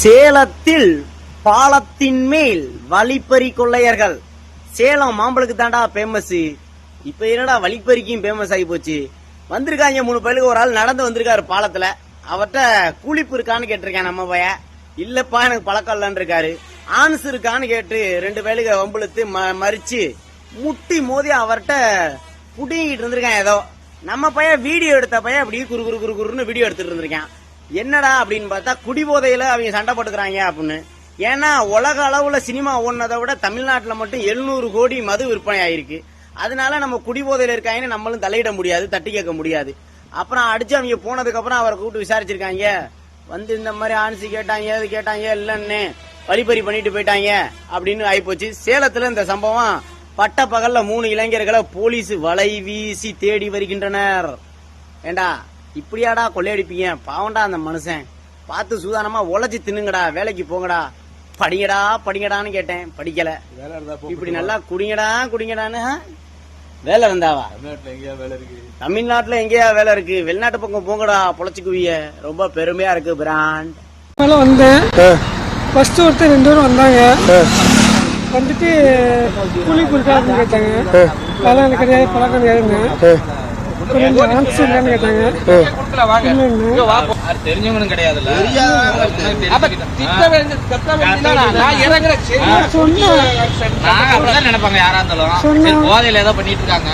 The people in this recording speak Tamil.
சேலத்தில் பாலத்தின் மேல் வழிப்பறி கொள்ளையர்கள். சேலம் மாம்பழத்துக்கு தாண்டா பேமஸ். இப்ப என்னடா வழிப்பறிக்கும் பேமஸ் ஆகி போச்சு. வந்திருக்காங்க 3 பேருக்கு. ஒரு ஆள் நடந்து வந்திருக்காரு பாலத்துல. அவர்கிட்ட கூலிப்பு இருக்கான்னு கேட்டிருக்கேன். நம்ம பைய இல்லப்பா எனக்கு பழக்கம் இல்லன்னு இருக்காரு. ஆன்ஸ் இருக்கான்னு கேட்டு 2 பேருக்கு வம்புழுத்து மறிச்சு முட்டி மோதி அவர்கிட்ட புடிங்கிட்டு இருந்திருக்கான். ஏதோ நம்ம பையன் வீடியோ எடுத்த பையன் அப்படி குறு குறு குறு குறுன்னு வீடியோ எடுத்துட்டு இருந்திருக்கான். என்னடா அப்படின்னு பார்த்தா குடிபோதையில அவங்க சண்டை போட்டுக்கிறாங்க அப்படின்னு. ஏன்னா உலக அளவுல சினிமா ஓடுனதை விட தமிழ்நாட்டுல மட்டும் 700 கோடி மது விற்பனை ஆயிருக்கு. அதனால நம்ம குடிபோதையில இருக்காங்கன்னு நம்மளும் தலையிட முடியாது, தட்டி கேட்க முடியாது. அப்புறம் அடிச்சு அவங்க போனதுக்கு அப்புறம் அவரை கூப்பிட்டு விசாரிச்சிருக்காங்க. வந்து இந்த மாதிரி ஆன்சி கேட்டாங்க, அது கேட்டாங்க, இல்லன்னு வழிப்பறி பண்ணிட்டு போயிட்டாங்க அப்படின்னு ஆயிப்போச்சு. சேலத்துல இந்த சம்பவம் பட்ட பகல்ல 3 இளைஞர்களை போலீஸ் வலை வீசி தேடி வருகின்றனர். ஏண்டா இப்படியாடா கொள்ளையடிப்பீங்க? பாவண்டா அந்த மனுஷன். பார்த்து சூதானமா உழைச்சி தின்னுங்கடா, வேலைக்கு போங்கடா, படிங்கடா படிங்கடான்னு கேட்டேன். படிக்கல. இப்படி நல்லா குடிங்கடா குடிங்கடான்னு வேலை இருந்தாவா? தமிழ்நாட்டுல எங்கேயா வேலை இருக்கு? வெளிநாட்டு பக்கம் போங்கடா, பொழைச்சுக்குவிய. ரொம்ப பெருமையா இருக்கு பிராண்ட். வந்தேன். ஃபர்ஸ்ட் ஒருத்தர் 2 பேரும் வந்தாங்க. வந்துட்டு கூலி கொடுக்கா அப்படின்னு கேட்டாங்க. அதெல்லாம் எனக்கு கிடையாது, பழக்கம் கிடையாதுங்க. கேட்டாங்க. தெரிஞ்சவங்களும் கிடையாதுல்ல. நினைப்பாங்க யாரா இருந்தாலும் போதையில ஏதோ பண்ணிட்டு இருக்காங்க.